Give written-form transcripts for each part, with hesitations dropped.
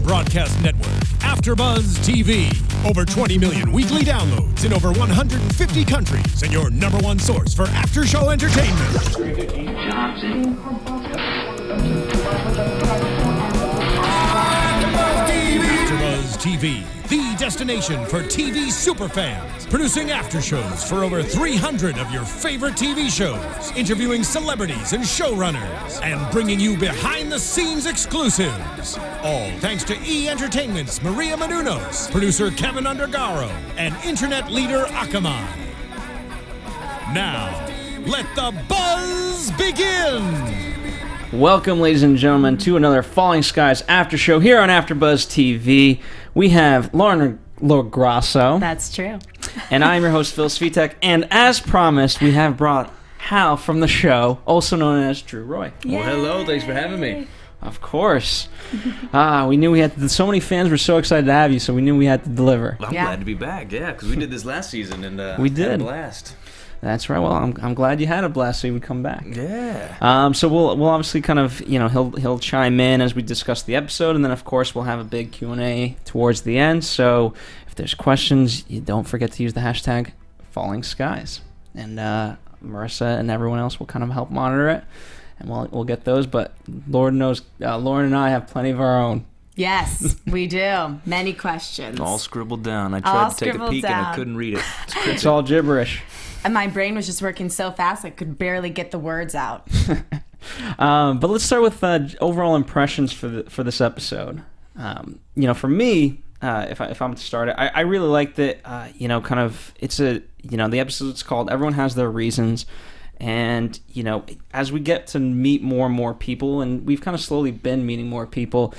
broadcast network, AFTERBUZZ TV. Over 20 million weekly downloads in over 150 countries, and your number one source for after-show entertainment. AFTERBUZZ TV, the destination for TV superfans. Producing aftershows for over 300 of your favorite TV shows. Interviewing celebrities and showrunners. And bringing you behind-the-scenes exclusives. All thanks to E! Entertainment's Maria Menounos, producer Kevin Undergaro, and internet leader Akamai. Now, let the buzz begin! Welcome, ladies and gentlemen, to another Falling Skies After Show here on AFTERBUZZ TV. We have Lauren Lograsso. That's true. And I'm your host, Phil Svitek. And as promised, we have brought Hal from the show, also known as Drew Roy. Yay. Well, hello. Thanks for having me. Of course. We knew we had to, so many fans were so excited to have you, so we knew we had to deliver. I'm glad to be back, because we did this last season, and we did. Had a blast. That's right. Well, I'm glad you had a blast, so you would come back. Yeah. So we'll obviously kind of, he'll chime in as we discuss the episode, and then of course we'll have a big Q&A towards the end. So if there's questions, you don't forget to use the hashtag Falling Skies, and Marissa and everyone else will kind of help monitor it, and we'll get those. But Lord knows, Lauren and I have plenty of our own. Yes, we do. Many questions. All scribbled down. I tried to take a peek and I couldn't read it. It's all gibberish. And my brain was just working so fast I could barely get the words out. But let's start with overall impressions for this episode. For me, if I'm to start it, I really liked it. The episode's called "Everyone Has Their Reasons," and as we get to meet more and more people, and we've kind of slowly been meeting more people,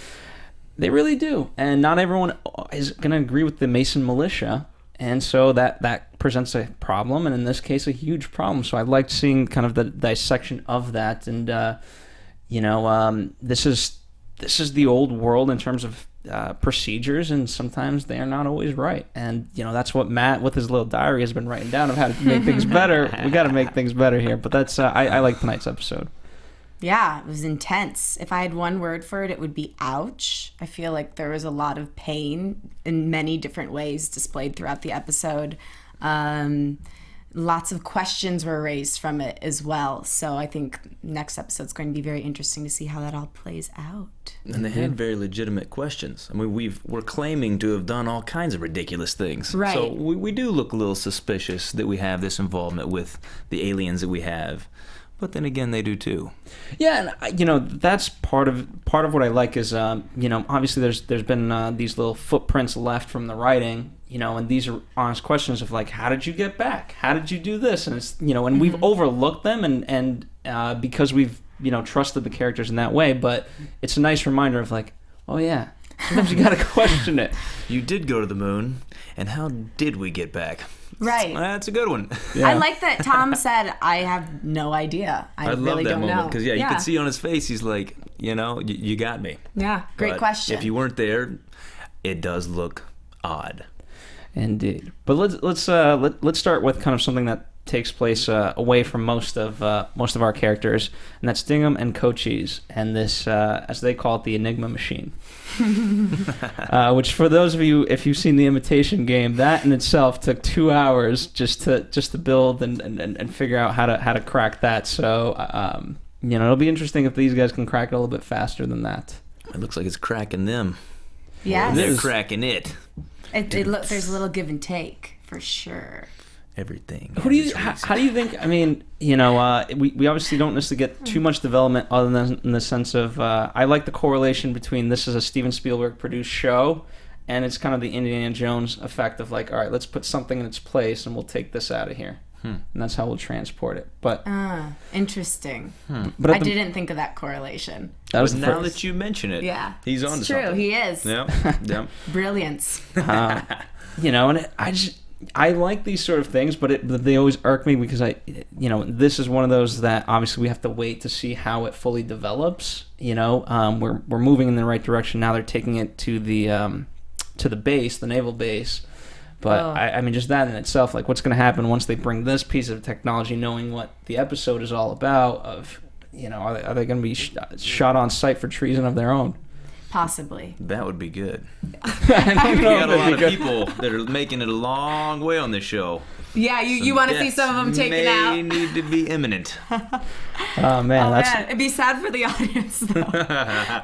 they really do, and not everyone is going to agree with the Mason militia. And so that presents a problem, and in this case, a huge problem. So I liked seeing kind of the dissection of that, and this is the old world in terms of procedures, and sometimes they are not always right. And that's what Matt, with his little diary, has been writing down of how to make things better. We got to make things better here. But that's I like tonight's episode. Yeah, it was intense. If I had one word for it, it would be ouch. I feel like there was a lot of pain in many different ways displayed throughout the episode. Lots of questions were raised from it as well. So I think next episode's going to be very interesting to see how that all plays out. And they had very legitimate questions. I mean, we're claiming to have done all kinds of ridiculous things. Right. So we do look a little suspicious that we have this involvement with the aliens that we have. But then again, they do too. Yeah, and that's part of what I like is obviously there's been these little footprints left from the writing, and these are honest questions of like, how did you get back? How did you do this? And it's and we've overlooked them and because we've trusted the characters in that way. But it's a nice reminder of like, oh yeah, sometimes you gotta question it. You did go to the moon, and how did we get back? Right. That's a good one. Yeah. I like that Tom said, I have no idea. I really love that don't moment, know. because you can see on his face, he's like, you got me. Yeah, great question. If you weren't there, it does look odd. Indeed. But let's start with kind of something that takes place away from most of our characters, and that's Dingy and Cochise, and this, as they call it, the Enigma machine. Which, for those of you, if you've seen The Imitation Game, that in itself took 2 hours just to build and figure out how to crack that. So it'll be interesting if these guys can crack it a little bit faster than that. It looks like it's cracking them. Yes. They're cracking it. There's a little give and take for sure. Everything. How do you think? I mean, we obviously don't necessarily get too much development other than in the sense of I like the correlation between this is a Steven Spielberg produced show, and it's kind of the Indiana Jones effect of like, all right, let's put something in its place and we'll take this out of here, and that's how we'll transport it. But interesting. But I didn't think of that correlation. Now that you mention it, he's on to something. True, he is. Yep. Brilliance. And I like these sort of things, but they always irk me because this is one of those that obviously we have to wait to see how it fully develops. We're moving in the right direction now. They're taking it to the base, the naval base. But I mean, just that in itself, like what's going to happen once they bring this piece of technology, knowing what the episode is all about? Are they going to be shot on sight for treason of their own? Possibly. That would be good. I We got a lot of good. people that are making it a long way on this show. Yeah, you want to see some of them taken may out. need to be imminent. Oh man, Oh that's man, it'd be sad for the audience though.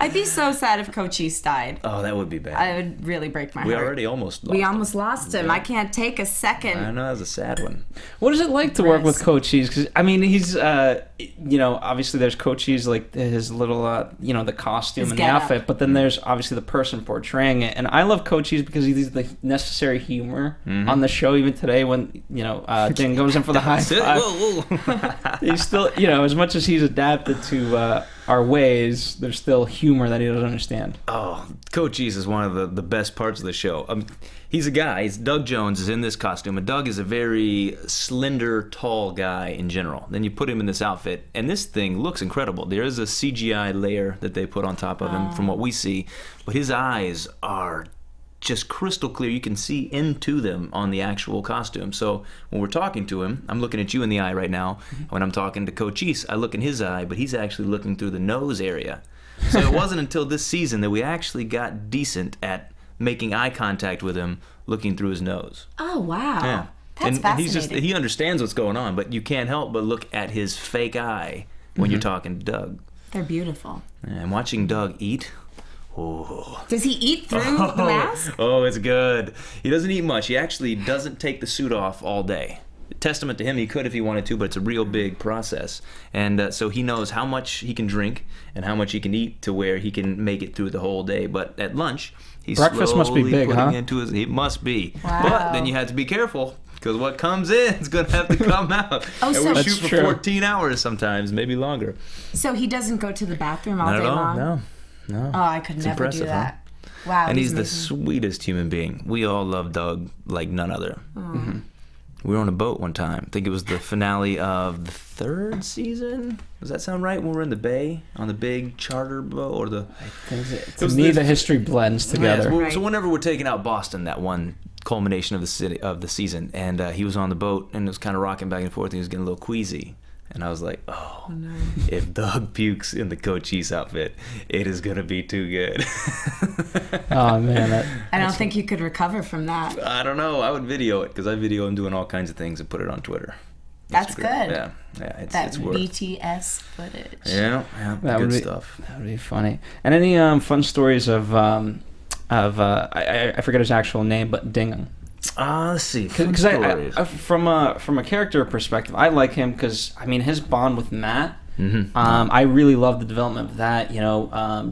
I'd be so sad if Cochise died. Oh, that would be bad. I would really break my We heart. already almost lost We him. almost lost him. I can't take a second. I know, that was a sad one. What is it like to work with Chris. Cochise? Because I mean, he's obviously there's Cochise, like his little the costume His and the getup. outfit, but then there's obviously the person portraying it. And I love Cochise because he's the necessary humor on the show. Even today, when Ding goes in for the high Sit- five, whoa, whoa. he's still as much as he's adapted to our ways, there's still humor that he doesn't understand. Oh, Cochise is one of the best parts of the show. He's a guy. Doug Jones is in this costume, and Doug is a very slender, tall guy in general. Then you put him in this outfit, and this thing looks incredible. There is a CGI layer that they put on top of him from what we see, but his eyes are just crystal clear. You can see into them on the actual costume. So when we're talking to him, I'm looking at you in the eye right now. When I'm talking to Cochise, I look in his eye, but he's actually looking through the nose area. So it wasn't until this season that we actually got decent at making eye contact with him, looking through his nose. Oh wow. Yeah. That's and fascinating. he understands what's going on, but you can't help but look at his fake eye when you're talking to Doug. They're beautiful. And watching Doug eat, oh. Does he eat through the mask? Oh, it's good. He doesn't eat much. He actually doesn't take the suit off all day. Testament to him, he could if he wanted to, but it's a real big process. And so he knows how much he can drink and how much he can eat to where he can make it through the whole day. But at lunch, he's Breakfast must be slowly big, putting huh? into his. It must be. Wow. But then you have to be careful, because what comes in is going to have to come out. Oh, and so- we That's shoot for true. 14 hours sometimes, maybe longer. So he doesn't go to the bathroom all Not day at all. long? No. Oh, I could It's never impressive, do huh? that. Wow. And he's the amazing. sweetest human being. We all love Doug like none other. We were on a boat one time. I think it was the finale of the 3rd season. Does that sound right? When we were in the bay on the big charter boat, or the. To was me, this- the history blends together. Yes, well, Right. so whenever we're taking out Boston, that one culmination of the season, and he was on the boat and it was kind of rocking back and forth, and he was getting a little queasy. And I was like, oh, no. if Doug pukes in the Cochise outfit, it is going to be too good. Oh man, I don't think you could recover from that. I don't know. I would video it, because I video him doing all kinds of things and put it on Twitter. That's Instagram. good. Yeah, That it's worth. BTS footage. Yeah, That good would be stuff. That would be funny. And any fun stories of I forget his actual name, but Dingham. Let's see. Fun Because stories. from a character perspective, I like him because I mean his bond with Matt. Mhm. I really love the development of that.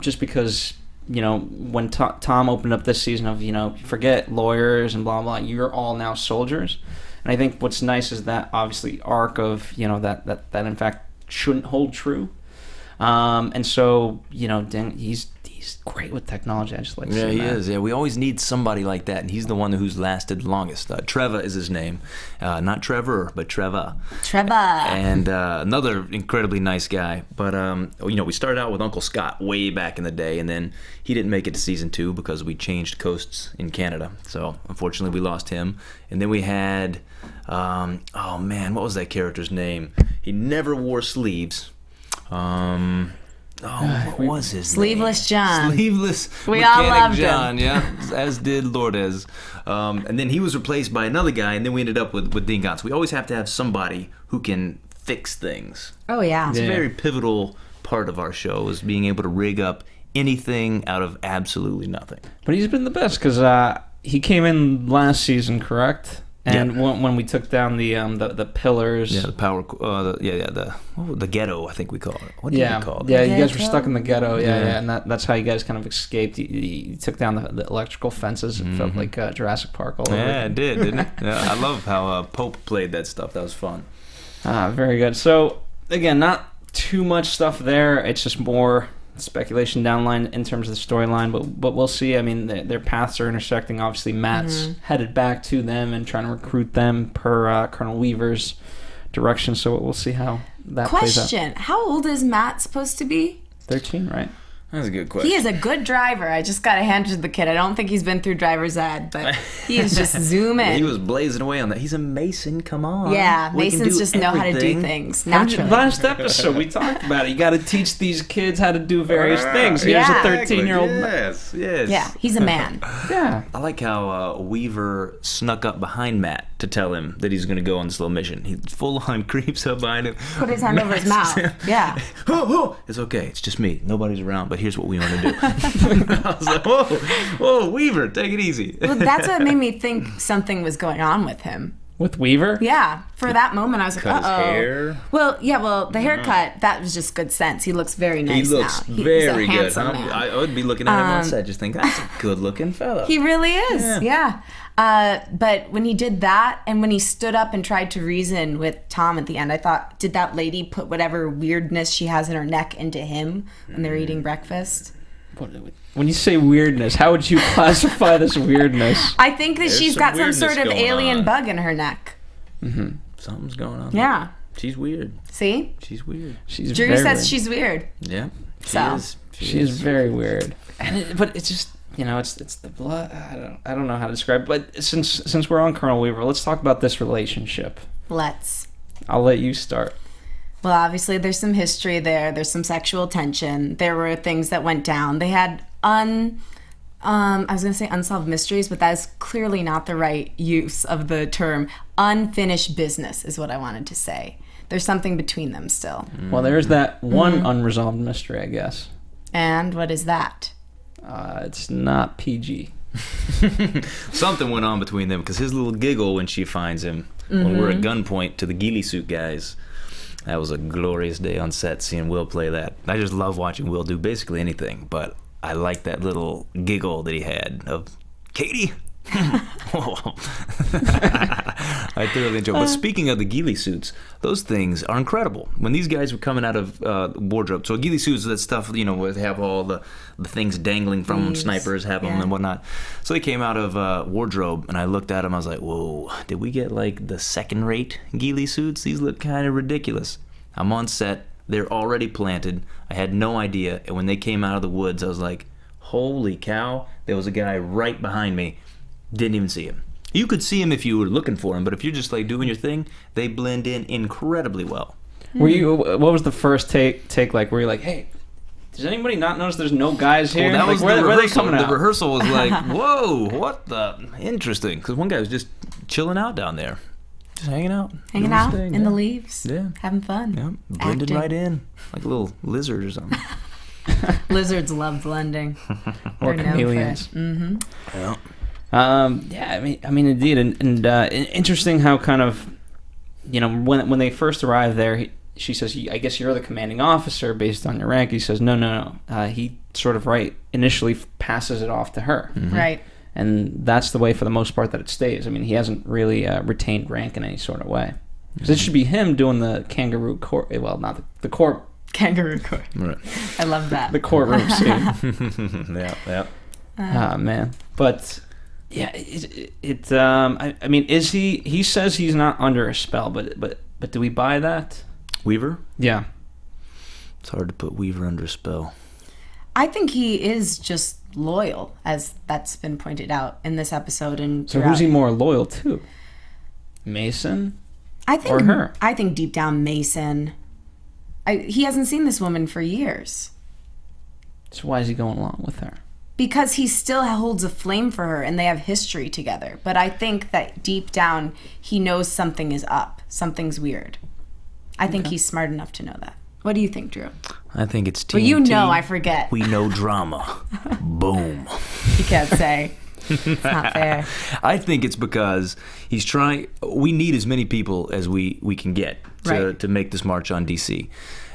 Just because when Tom opened up this season of forget lawyers and blah blah, you're all now soldiers. And I think what's nice is that obviously arc of that in fact shouldn't hold true. And so he's great with technology. I just like Yeah, seeing he that. is. Yeah, we always need somebody like that, and he's the one who's lasted longest. Trevor is his name, not Trevor, but Trevor. Trevor. And another incredibly nice guy. But we started out with Uncle Scott way back in the day, and then he didn't make it to season 2 because we changed coasts in Canada. So unfortunately, we lost him. And then we had, oh man, what was that character's name? He never wore sleeves. What was his Sleeveless name? John. Sleeveless We all Mechanic loved him. John, yeah, as did Lourdes. And then he was replaced by another guy, and then we ended up with Dean Gotts. We always have to have somebody who can fix things. Oh yeah. It's a very pivotal part of our show, is being able to rig up anything out of absolutely nothing. But he's been the best because he came in last season, correct? And Yeah. when we took down the pillars. Yeah, the power. The ghetto, I think we call it. What do you call it? Yeah, you guys were Ghetto? stuck in the ghetto. Yeah. Yeah. And that's how you guys kind of escaped. You took down the electrical fences. It felt like Jurassic Park all over. Yeah, it did, didn't it? Yeah, I love how Pope played that stuff. That was fun. Very good. So again, not too much stuff there. It's just more speculation downline in terms of the storyline, but we'll see. I mean, their paths are intersecting. Obviously, Matt's headed back to them and trying to recruit them per Colonel Weaver's direction. So we'll see how that plays out. Question: how old is Matt supposed to be? 13, right? That's a good question. He is a good driver. I just got to hand it to the kid. I don't think he's been through driver's ed, but he is just zooming. He was blazing away on that. He's a Mason. Come on. Yeah, We can Masons do just know how to do everything. things naturally. Last episode, we talked about it. You got to teach these kids how to do various things. Here's Yeah. a 13-year-old. Yes, yes. Yeah, he's a man. Yeah. I like how Weaver snuck up behind Matt to tell him that he's going to go on this little mission. He full on creeps up behind him. Put his hand over his mouth. Yeah. It's okay. It's just me. Nobody's around, but here's what we want to do. I was like, whoa, Weaver, take it easy. Well, that's what made me think something was going on with him. With Weaver? Yeah. For that moment, I was like, Cut his uh-oh. hair. Well, the haircut, that was just good sense. He looks very He nice looks now. He's very a good. handsome man. I would be looking at him on set, just think, that's a good-looking fella. He really is, yeah. But when he did that, and when he stood up and tried to reason with Tom at the end, I thought, did that lady put whatever weirdness she has in her neck into him when they're eating breakfast? When you say weirdness, how would you classify this weirdness? I think that There's she's some got some weirdness sort of going alien on. bug in her neck. Something's going on. Yeah. She's weird. See? She's weird. She's Drew very says weird. she's weird. Yeah. She So. is. She is very weird. But it's just, it's the blood. I don't know how to describe it. But since we're on Colonel Weaver, let's talk about this relationship. Let's. I'll let you start. Well, obviously, there's some history there. There's some sexual tension. There were things that went down. They had I was going to say unsolved mysteries, but that is clearly not the right use of the term. Unfinished business is what I wanted to say. There's something between them still. Well, there's that one unresolved mystery, I guess. And what is that? It's not PG. Something went on between them because his little giggle when she finds him when we're at gunpoint to the ghillie suit guys. That was a glorious day on set seeing Will play that. I just love watching Will do basically anything, but I like that little giggle that he had of Katie. I thoroughly enjoy. But speaking of the ghillie suits, those things are incredible. When these guys were coming out of wardrobe, so ghillie suits, that stuff, where they have all the things dangling from them, snipers have them and whatnot. So they came out of wardrobe, and I looked at them. I was like, whoa, did we get like the second-rate ghillie suits? These look kind of ridiculous. I'm on set. They're already planted. I had no idea. And when they came out of the woods, I was like, holy cow, there was a guy right behind me. Didn't even see him. You could see him if you were looking for him, but if you're just like doing your thing, they blend in incredibly well. What was the first take like? Were you like, hey, does anybody not notice there's no guys here? Well, that Like, was where the are rehearsal. they coming The out? rehearsal was like, whoa, what the? Interesting. Because one guy was just chilling out down there. Just hanging out. Hanging doing his out thing, in the yeah. leaves. Yeah. Having fun. Yeah, blended Acting. right in. Like a little lizard or something. Lizards love blending. Or They're known for it. chameleons. Yeah. Yeah, I mean, indeed, and interesting how kind of, when they first arrive there, she says, "I guess you're the commanding officer based on your rank." He says, "No." He sort of initially passes it off to her, Right. and that's the way for the most part that it stays. I mean, he hasn't really retained rank in any sort of way. Because it should be him doing the kangaroo court. Well, not the court. Kangaroo court. Right. I love that. The courtroom scene. Yeah. Ah, man. But yeah, I mean, is he says he's not under a spell, but do we buy that? Weaver? Yeah. It's hard to put Weaver under a spell. I think he is just loyal, as that's been pointed out in this episode. And So who's he more loyal to? Mason? I think, or her? I think deep down Mason. He hasn't seen this woman for years. So why is he going along with her? Because he still holds a flame for her and they have history together. But I think that deep down he knows something is up. Something's weird. I think he's smart enough to know that. What do you think, Drew? I think it's TNT. Well, you know, I forget. We know drama. Boom. You can't say. It's not fair. I think it's because he's trying. We need as many people as we can get to make this march on DC.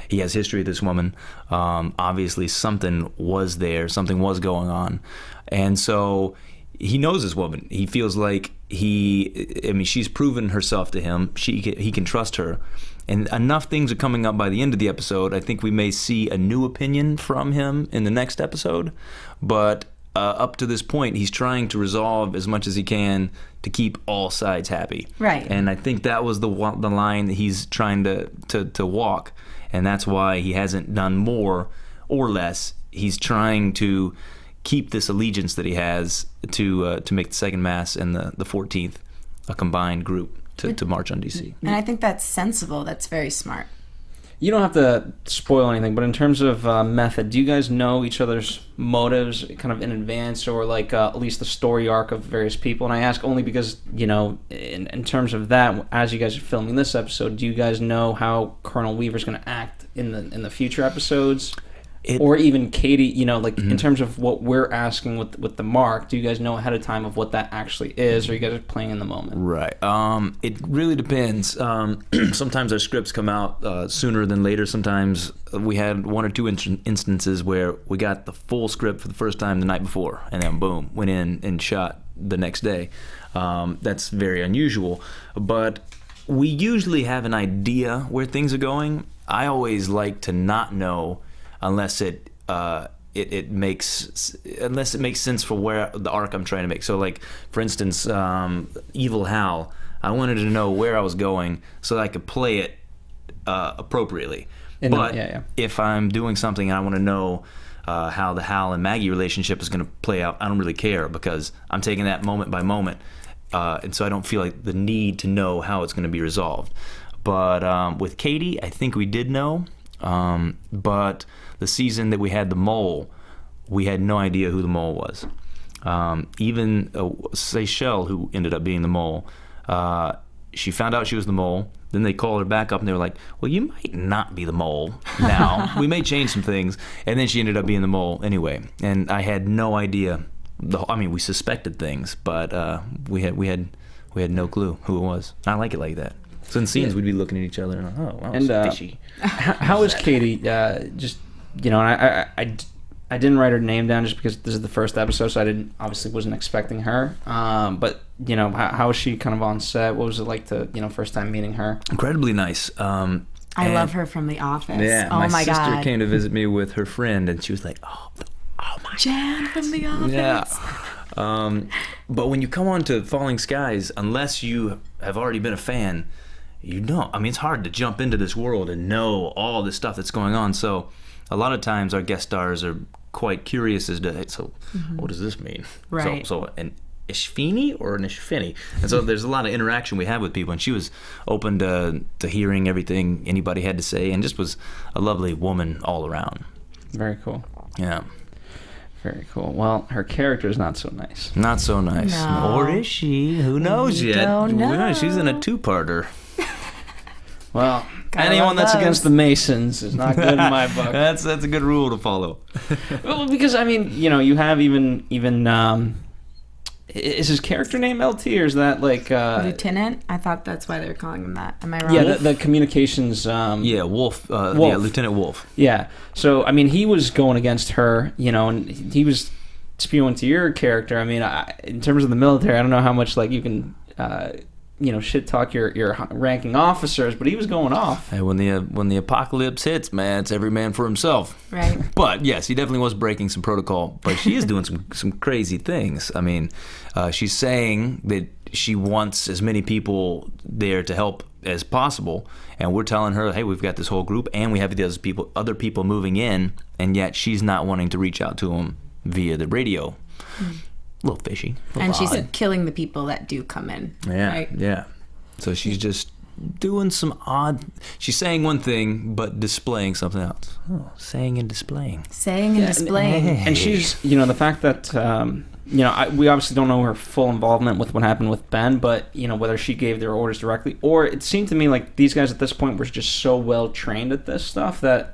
He has history with this woman. Obviously, something was there. Something was going on. And so he knows this woman. He feels like she's proven herself to him. He can trust her. And enough things are coming up by the end of the episode. I think we may see a new opinion from him in the next episode. But up to this point, he's trying to resolve as much as he can to keep all sides happy. Right. And I think that was the line that he's trying to walk. And that's why he hasn't done more or less. He's trying to keep this allegiance that he has to make the Second Mass and the 14th a combined group to march on DC. And I think that's sensible. That's very smart. You don't have to spoil anything, but in terms of method, do you guys know each other's motives kind of in advance, or like at least the story arc of various people? And I ask only because, you know, in terms of that, as you guys are filming this episode, do you guys know how Colonel Weaver's going to act in the future episodes? Or even Katie, you know, like in terms of what we're asking with the mark, do you guys know ahead of time of what that actually is, or you guys are playing in the moment? Right. It really depends. Sometimes our scripts come out sooner than later. Sometimes we had one or two instances where we got the full script for the first time the night before, and then boom, went in and shot the next day. That's very unusual. But we usually have an idea where things are going. I always like to not know unless it makes sense for where the arc I'm trying to make. So, like, for instance, Evil Hal, I wanted to know where I was going so that I could play it appropriately. If I'm doing something and I want to know how the Hal and Maggie relationship is going to play out, I don't really care, because I'm taking that moment by moment, and so I don't feel like the need to know how it's going to be resolved. But with Katie, I think we did know. But the season that we had the mole, we had no idea who the mole was. Even Seychelles, who ended up being the mole, she found out she was the mole. Then they called her back up and they were like, well, you might not be the mole now. We may change some things. And then she ended up being the mole anyway. And I had no idea. We suspected things, but we had no clue who it was. I like it like that. So in scenes, we'd be looking at each other and, oh, wow, it's fishy. How is Katie? Just, you know, and I didn't write her name down just because this is the first episode, so I wasn't expecting her. But, you know, how was she kind of on set? What was it like to, you know, first time meeting her? Incredibly nice. I love her from The Office. Yeah, oh my sister God. came to visit me with her friend, and she was like, oh my Jan from The Office. Yeah. But when you come on to Falling Skies, unless you have already been a fan, you don't. I mean, it's hard to jump into this world and know all this stuff that's going on. So a lot of times our guest stars are quite curious as to, what does this mean? Right. So an Ishfini or an Ishfini? And so there's a lot of interaction we have with people, and she was open to hearing everything anybody had to say, and just was a lovely woman all around. Very cool. Yeah. Very cool. Well, her character is not so nice. Not so nice. No. Or is she? Who knows We yet? don't know. She's in a two-parter. Well, Gotta anyone love that's those. against the Masons is not good in my book. That's a good rule to follow. Well, because I mean, you know, you have even is his character name LT, or is that like Lieutenant? I thought that's why they were calling him that. Am I wrong? Yeah, the communications. Yeah, Wolf. Wolf. Yeah, Lieutenant Wolf. Yeah. So I mean, he was going against her, you know, and he was spewing to your character. I mean, in terms of the military, I don't know how much like you can. You know, shit talk your ranking officers, but he was going off. Hey, when the apocalypse hits, man, it's every man for himself. Right. But yes, he definitely was breaking some protocol. But she is doing some crazy things. I mean, she's saying that she wants as many people there to help as possible, and we're telling her, hey, we've got this whole group, and we have these other people moving in, and yet she's not wanting to reach out to them via the radio. A little fishy. And she's killing the people that do come in. Yeah, right? yeah. So she's just doing some odd. She's saying one thing, but displaying something else. Oh, saying and displaying. Saying and displaying. And she's, you know, the fact that, you know, we obviously don't know her full involvement with what happened with Ben, but, you know, whether she gave their orders directly, or it seemed to me like these guys at this point were just so well trained at this stuff that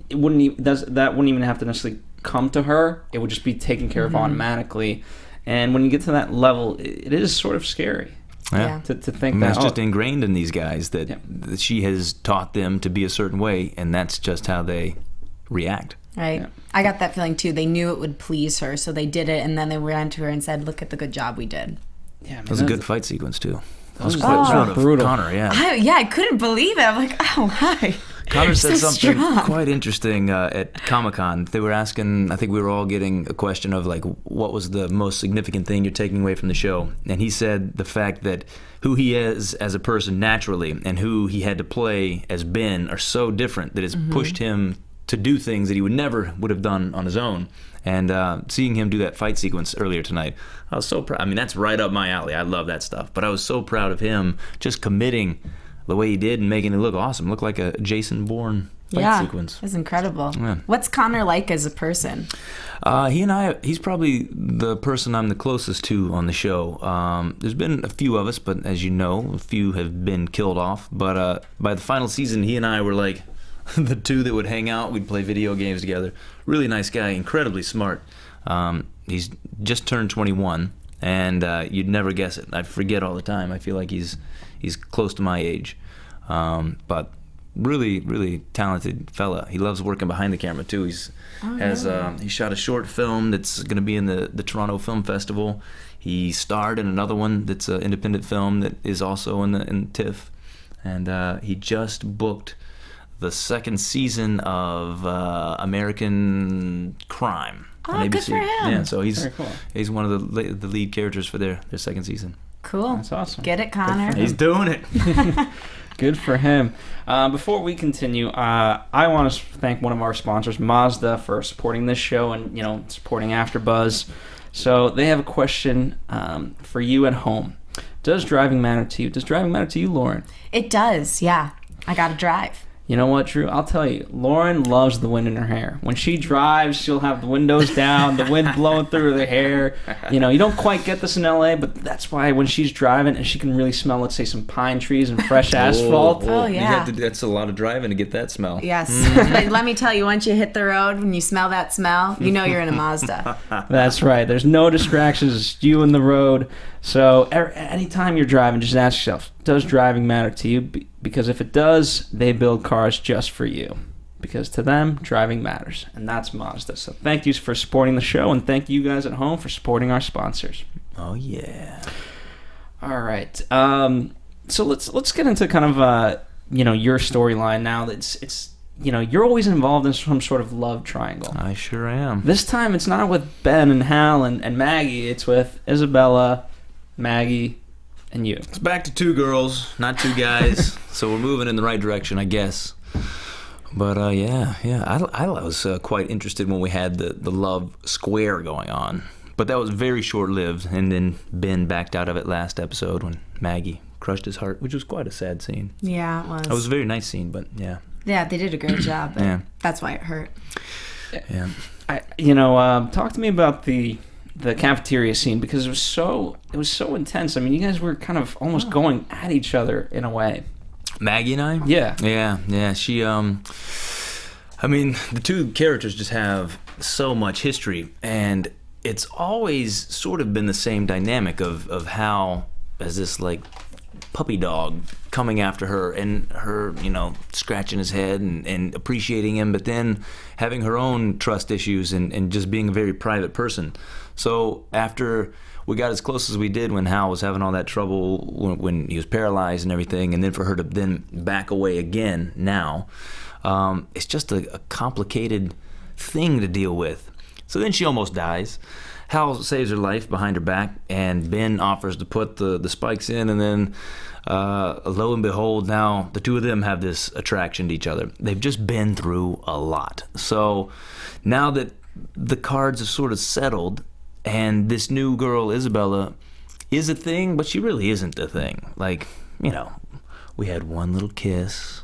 it wouldn't even have to necessarily come to her. It would just be taken care of automatically. And when you get to that level, it is sort of scary. Yeah. To think that's that just ingrained in these guys that she has taught them to be a certain way, and that's just how they react. Right. Yeah. I got that feeling too. They knew it would please her, so they did it, and then they ran to her and said, "Look at the good job we did." Yeah, It was a good fight sequence too. That was quite quite proud of brutal. Conor. Yeah. I couldn't believe it. I'm like, oh, hi. Conor said So something strong. quite interesting at Comic-Con. They were asking, I think we were all getting a question of like, what was the most significant thing you're taking away from the show? And he said the fact that who he is as a person naturally and who he had to play as Ben are so different that it's pushed him to do things that he would have done on his own. And seeing him do that fight sequence earlier tonight, I was so proud. I mean, that's right up my alley. I love that stuff. But I was so proud of him just committing the way he did and making it look awesome. Look like a Jason Bourne fight sequence. It was incredible. Yeah. What's Conor like as a person? He's probably the person I'm the closest to on the show. There's been a few of us, but as you know, a few have been killed off. But by the final season, he and I were like the two that would hang out. We'd play video games together. Really nice guy, incredibly smart. He's just turned 21, and you'd never guess it. I forget all the time. I feel like he's close to my age. But really, really talented fella. He loves working behind the camera too. He shot a short film that's going to be in the Toronto Film Festival. He starred in another one that's an independent film that is also in TIFF, and he just booked the second season of American Crime on ABC. Good for him. Yeah, so Very cool. he's one of the lead characters for their second season. Cool. That's awesome. Get it, Conor. He's doing it. Good for him. Before we continue, I want to thank one of our sponsors, Mazda, for supporting this show and supporting AfterBuzz. So they have a question for you at home. Does driving matter to you? Does driving matter to you, Lauren? It does, yeah. I gotta drive. You know what, Drew? I'll tell you, Lauren loves the wind in her hair. When she drives, she'll have the windows down, the wind blowing through her hair. You don't quite get this in LA, but that's why when she's driving and she can really smell, let's say, some pine trees and fresh asphalt. Oh, yeah. That's a lot of driving to get that smell. Yes. But let me tell you, once you hit the road, when you smell that smell, you know you're in a Mazda. That's right. There's no distractions. It's you and the road. So anytime you're driving, just ask yourself, does driving matter to you? Because if it does, they build cars just for you. Because to them, driving matters. And that's Mazda. So thank you for supporting the show, and thank you guys at home for supporting our sponsors. Oh, yeah. All right. So let's get into kind of your storyline now. It's you're always involved in some sort of love triangle. I sure am. This time it's not with Ben and Hal and Maggie. It's with Isabella, Maggie, and you. It's back to two girls, not two guys. So we're moving in the right direction, I guess. But I was quite interested when we had the love square going on. But that was very short-lived, and then Ben backed out of it last episode when Maggie crushed his heart, which was quite a sad scene. Yeah, it was. It was a very nice scene, but yeah. Yeah, they did a great job. But Yeah. That's why it hurt. Yeah. Talk to me about the cafeteria scene, because it was so intense. I mean, you guys were kind of almost going at each other in a way. Maggie and I? Yeah. Yeah. She, the two characters just have so much history, and it's always sort of been the same dynamic of Hal as this, like, puppy dog coming after her, and her, scratching his head and appreciating him, but then having her own trust issues and just being a very private person. So after we got as close as we did when Hal was having all that trouble when he was paralyzed and everything, and then for her to then back away again now, it's just a complicated thing to deal with. So then she almost dies. Hal saves her life behind her back, and Ben offers to put the spikes in, and then lo and behold, now the two of them have this attraction to each other. They've just been through a lot. So now that the cards have sort of settled, and this new girl, Isabella, is a thing, but she really isn't a thing. Like, we had one little kiss.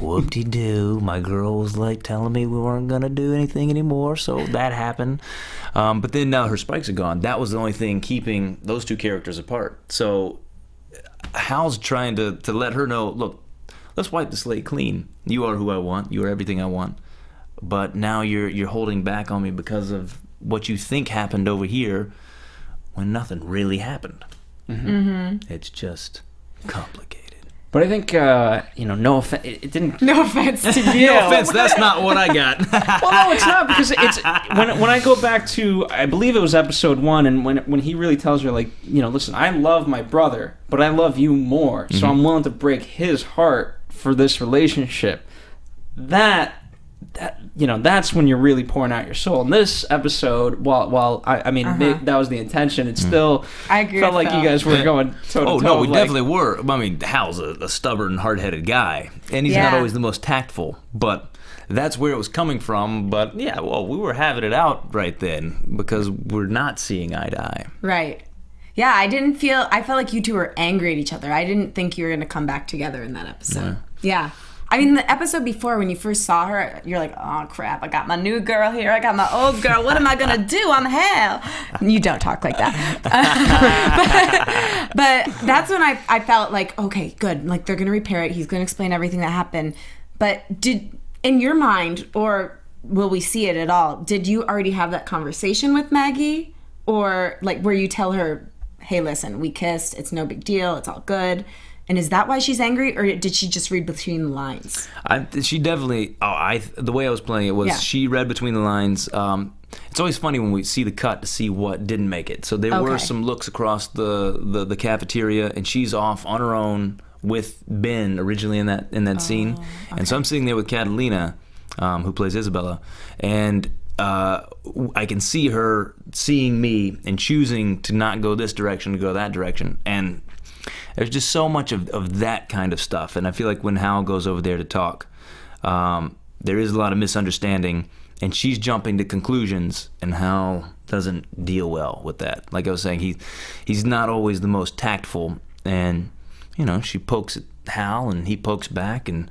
Whoop-de-doo. My girl was like telling me we weren't going to do anything anymore, so that happened. But then now her spikes are gone. That was the only thing keeping those two characters apart. So Hal's trying to let her know, look, let's wipe the slate clean. You are who I want. You are everything I want. But now you're holding back on me because of what you think happened over here when nothing really happened. Mm-hmm. It's just complicated. But I think, no offense, it didn't... No offense to you. No offense, that's not what I got. Well, no, it's not, because it's... When I go back to, I believe it was episode 1, and when he really tells her, like, listen, I love my brother, but I love you more, so I'm willing to break his heart for this relationship. That that's when you're really pouring out your soul. In this episode, while that was the intention, it still I agree felt with like Phil. you guys were going toe-to-toe. Oh, no, we like, definitely were. I mean, Hal's a stubborn, hard-headed guy, and he's not always the most tactful, but that's where it was coming from. But yeah, well, we were having it out right then because we're not seeing eye to eye. Right. Yeah, I felt like you two were angry at each other. I didn't think you were going to come back together in that episode. Yeah. I mean, the episode before, when you first saw her, you're like, oh, crap, I got my new girl here. I got my old girl. What am I going to do? I'm hell. You don't talk like that. but that's when I felt like, okay, good. Like, they're going to repair it. He's going to explain everything that happened. But in your mind, or will we see it at all, did you already have that conversation with Maggie? Or, like, where you tell her, hey, listen, we kissed. It's no big deal. It's all good. And is that why she's angry, or did she just read between the lines? She definitely. The way I was playing it was she read between the lines. It's always funny when we see the cut to see what didn't make it. So there were some looks across the cafeteria, and she's off on her own with Ben originally in that scene. Okay. And so I'm sitting there with Catalina, who plays Isabella, and I can see her seeing me and choosing to not go this direction, to go that direction, and there's just so much of that kind of stuff. And I feel like when Hal goes over there to talk, there is a lot of misunderstanding, and she's jumping to conclusions, and Hal doesn't deal well with that. Like I was saying, he's not always the most tactful, and she pokes at Hal, and he pokes back, and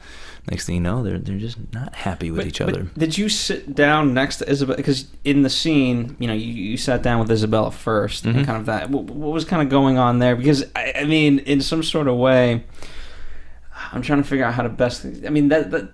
next thing you know, they're just not happy with each other. But did you sit down next to Isabella? Because in the scene, you sat down with Isabella first, and kind of that. What was kind of going on there? Because I mean, in some sort of way, I'm trying to figure out how to best. I mean, that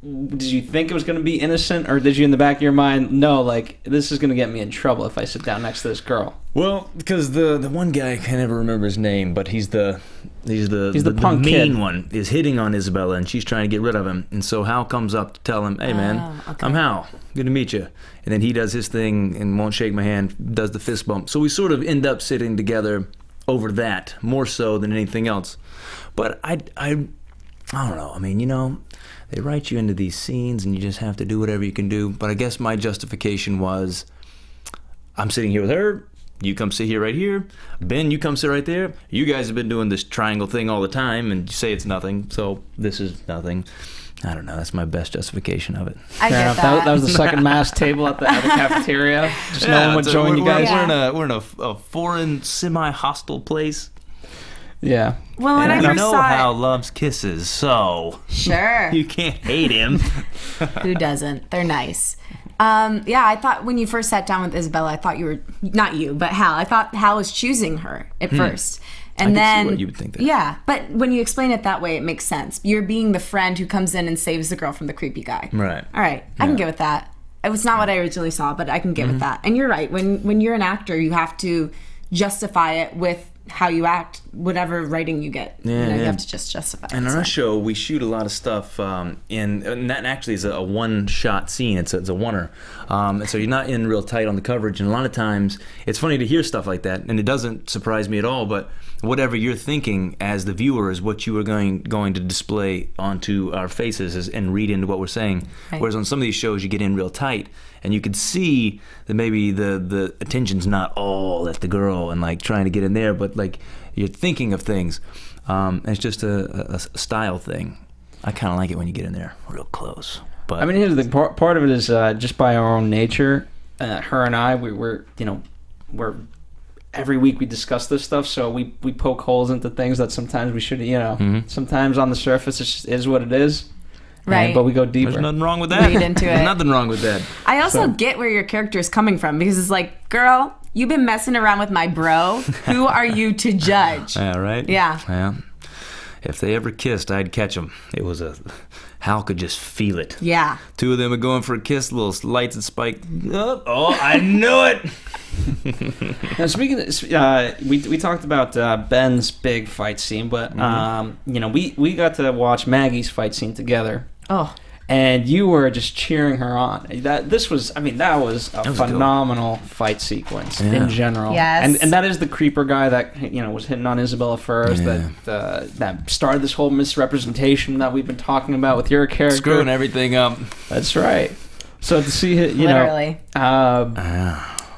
did you think it was going to be innocent, or did you in the back of your mind know, like, this is going to get me in trouble if I sit down next to this girl? Well, because the one guy, I can never remember his name, but he's the punk mean kid. one, is hitting on Isabella, and she's trying to get rid of him. And so Hal comes up to tell him, hey man, I'm Hal, good to meet you. And then he does his thing and won't shake my hand, does the fist bump. So we sort of end up sitting together over that, more so than anything else. But I don't know. I mean, they write you into these scenes, and you just have to do whatever you can do. But I guess my justification was, I'm sitting here with her, you come sit here right here, Ben, you come sit right there. You guys have been doing this triangle thing all the time, and you say it's nothing, so this is nothing. I don't know. That's my best justification of it. I get that. That was the second mass table at the cafeteria. Just no one would join you guys. We're in a foreign, semi-hostile place. Yeah. Well, when I first know saw Hal loves kisses, so sure, you can't hate him. Who doesn't? They're nice. Yeah, I thought when you first sat down with Isabella, I thought you were, not you, but Hal. I thought Hal was choosing her at first. And I can see why you would think that. Yeah, but when you explain it that way, it makes sense. You're being the friend who comes in and saves the girl from the creepy guy. Right. All right, I can get with that. It was not what I originally saw, but I can get with that. And you're right. When you're an actor, you have to justify it with how you act, whatever writing you get. You have to just justify it. And on our show, we shoot a lot of stuff and that actually is a one-shot scene. It's a oneer. And so you're not in real tight on the coverage. And a lot of times, it's funny to hear stuff like that, and it doesn't surprise me at all, but whatever you're thinking as the viewer is what you are going to display onto our faces and read into what we're saying. Right. Whereas on some of these shows, you get in real tight, and you could see that maybe the attention's not all at the girl and like trying to get in there, but like you're thinking of things. And it's just a style thing. I kind of like it when you get in there real close. But I mean, here's the part of it is just by our own nature. Her and I, we're every week we discuss this stuff, so we poke holes into things that sometimes we should, sometimes on the surface it just is what it is. Right. But we go deeper. There's nothing wrong with that. Read into it. There's nothing wrong with that. I also get where your character is coming from, because it's like, girl, you've been messing around with my bro. Who are you to judge? Yeah, right? Yeah. Yeah. If they ever kissed, I'd catch them. It was Hal could just feel it. Yeah. Two of them are going for a kiss, little lights and spike. Oh, I knew it. Now, speaking of, we talked about Ben's big fight scene, but we got to watch Maggie's fight scene together. Oh. And you were just cheering her on. That was a phenomenal fight sequence in general. Yes. And that is the creeper guy that was hitting on Isabella first. Yeah. That started this whole misrepresentation that we've been talking about with your character. Screwing everything up. That's right. So to see it, literally.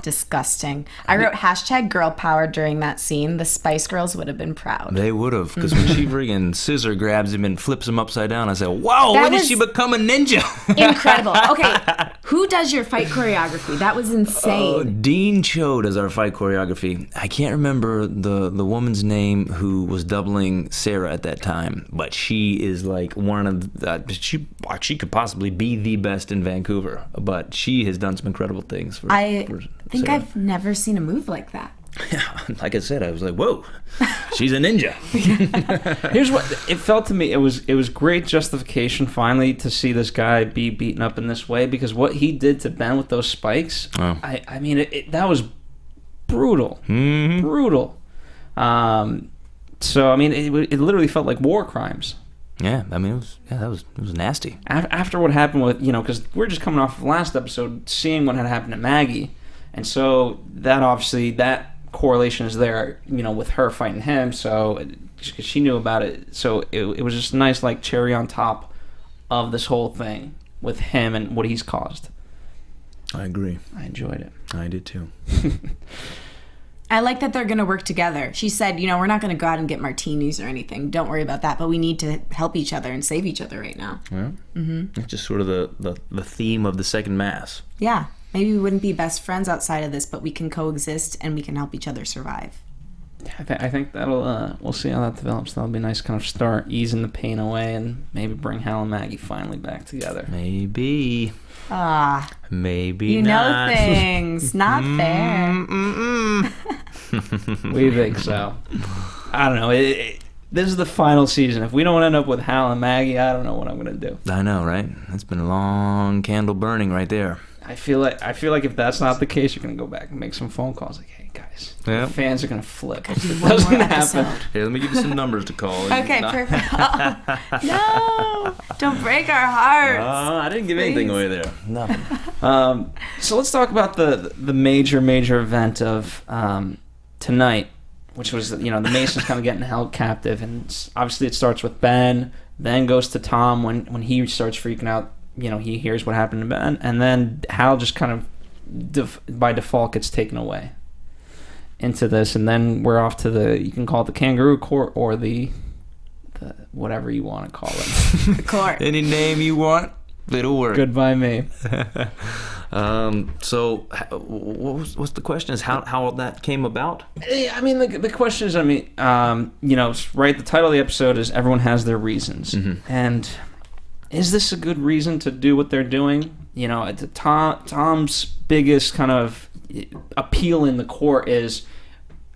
Disgusting. I wrote hashtag girl power during that scene. The Spice Girls would have been proud. They would have, because when she friggin' scissor grabs him and flips him upside down, I said, "Wow, when did she become a ninja?" Incredible. Okay, who does your fight choreography? That was insane. Dean Cho does our fight choreography. I can't remember the woman's name who was doubling Sarah at that time, but she is like one of the, she could possibly be the best in Vancouver, but she has done some incredible things. I think Sarah. I've never seen a move like that. Like I said, I was like, whoa, she's a ninja. Here's what it felt to me. It was great justification finally to see this guy be beaten up in this way, because what he did to Ben with those spikes, I mean, that was brutal. Mm-hmm. Brutal. So I mean, it literally felt like war crimes. Yeah, I mean, it was nasty. After what happened with, because we're just coming off of last episode, seeing what had happened to Maggie, and so that obviously that correlation is there, with her fighting him. So because she knew about it, so it was just a nice like cherry on top of this whole thing with him and what he's caused. I agree. I enjoyed it. I did too. I like that they're going to work together. She said, we're not going to go out and get martinis or anything. Don't worry about that. But we need to help each other and save each other right now. Yeah. Mm-hmm. It's just sort of the theme of the second mass. Yeah. Maybe we wouldn't be best friends outside of this, but we can coexist and we can help each other survive. I think that'll we'll see how that develops. That'll be a nice kind of start, easing the pain away, and maybe bring Hal and Maggie finally back together. Maybe. Maybe you not. know things. Not fair. We think so. I don't know. This is the final season. If we don't end up with Hal and Maggie, I don't know what I'm going to do. I know, right? It's been a long candle burning right there. I feel like if that's not the case, you're going to go back and make some phone calls. Like, hey, guys, the fans are going to flip. What's going to happen? Here, let me give you some numbers to call. Okay, perfect. No, don't break our hearts. I didn't give anything away there. Nothing. So let's talk about the major event of tonight, which was, the Masons kind of getting held captive. And obviously it starts with Ben, then goes to Tom when he starts freaking out. He hears what happened to Ben, and then Hal just kind of by default gets taken away into this, and then we're off to you can call it the kangaroo court or the whatever you want to call it. The court. Any name you want, it'll work. Good by me. So what's the question? Is how that came about? I mean, the question is, right, the title of the episode is Everyone Has Their Reasons. Mm-hmm. And is this a good reason to do what they're doing? Tom's biggest kind of appeal in the court is,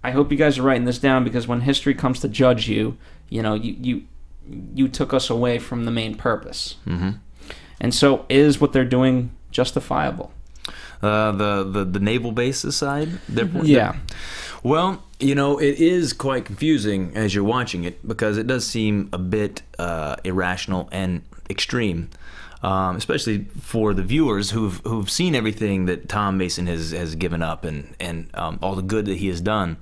I hope you guys are writing this down, because when history comes to judge you, you took us away from the main purpose. Mm-hmm. And so is what they're doing justifiable? The naval base aside? Yeah. Well, it is quite confusing as you're watching it, because it does seem a bit irrational and extreme, especially for the viewers who've seen everything that Tom Mason has given up and all the good that he has done.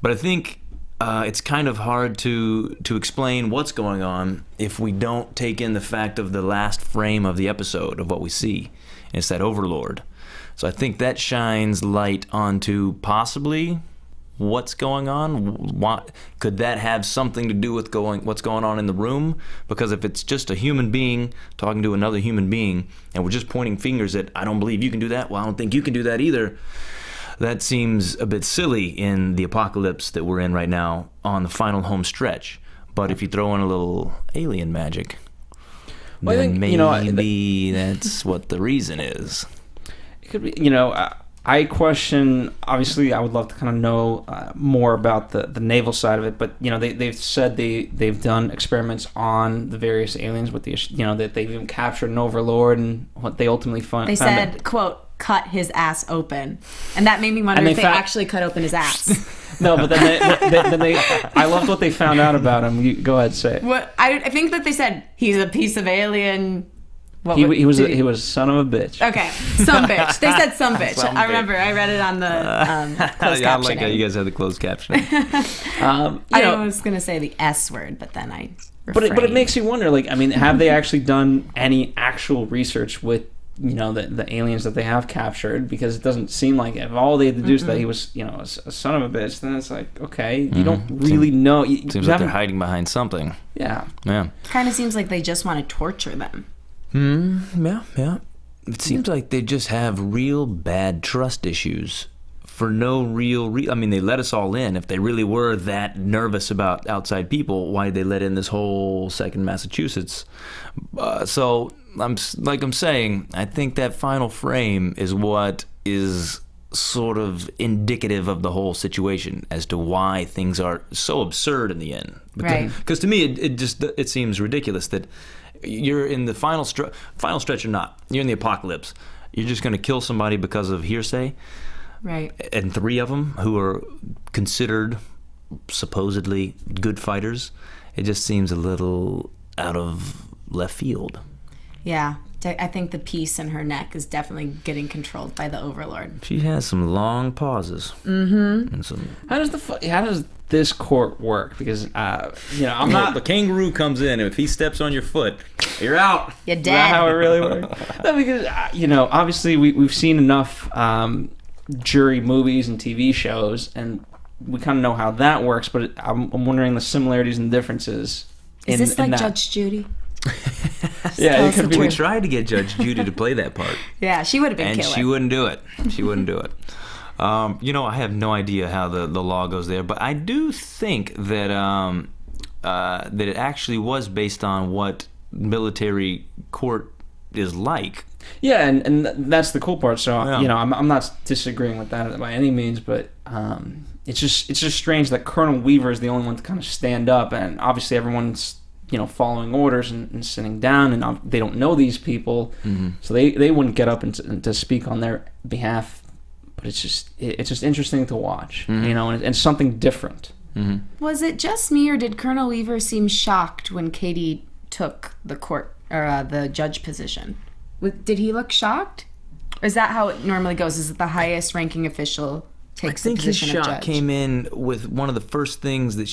But I think it's kind of hard to explain what's going on if we don't take in the fact of the last frame of the episode of what we see. And it's that Overlord. So I think that shines light onto possibly what's going on. What could that have something to do with what's going on in the room? Because if it's just a human being talking to another human being, and we're just pointing fingers at, I don't believe you can do that, well, I don't think you can do that either, that seems a bit silly in the apocalypse that we're in right now on the final home stretch. But if you throw in a little alien magic, well, then I think, maybe that's what the reason is. It could be, I question, obviously I would love to kind of know more about the naval side of it, but they've said they've done experiments on the various aliens with the that they've even captured an Overlord, and what they ultimately found. They said, quote, cut his ass open, and that made me wonder if they actually cut open his ass. No, but then they I loved what they found out about him. You go ahead, say it. What I think that they said he's a piece of alien. He was a son of a bitch. Okay, some bitch. They said some bitch. Some I bitch. remember. I read it on the closed captioning. I like how you guys have the closed captioning. I was gonna say the S word, but then I refrained. But it makes you wonder. Have they actually done any actual research with the aliens that they have captured, because it doesn't seem like if all they deduced that he was a son of a bitch, then it's like, okay, you don't really know. Seems like they're hiding behind something. Yeah. Kind of seems like they just want to torture them. Yeah. It seems like they just have real bad trust issues for no real reason. I mean, they let us all in. If they really were that nervous about outside people, why did they let in this whole second Massachusetts? So I'm saying, I think that final frame is what is sort of indicative of the whole situation as to why things are so absurd in the end. Because to me, it seems ridiculous that you're in the final stretch or not. You're in the apocalypse. You're just going to kill somebody because of hearsay. Right. And 3 of them who are considered supposedly good fighters. It just seems a little out of left field. Yeah. I think the piece in her neck is definitely getting controlled by the Overlord. She has some long pauses. And some... How does this court work? Because I'm not. The kangaroo comes in, and if he steps on your foot, you're out. You're dead. Is that how it really works? No, because obviously we've seen enough jury movies and TV shows, and we kind of know how that works. But I'm wondering the similarities and differences. Is this like that. Judge Judy? Yeah, it could be. We tried to get Judge Judy to play that part. Yeah, she would have been and killer. She wouldn't do it. I have no idea how the law goes there, but I do think that that it actually was based on what military court is like. Yeah, and that's the cool part. So I'm not disagreeing with that by any means, but it's just strange that Colonel Weaver is the only one to kind of stand up, and obviously everyone's following orders and sitting down, and they don't know these people, so they wouldn't get up and to speak on their behalf. But it's just interesting to watch, and something different. Was it just me, or did Colonel Weaver seem shocked when Katie took the court or the judge position? Did he look shocked? Or is that how it normally goes? Is it the highest ranking official takes the position of judge? I think his shock came in with one of the first things that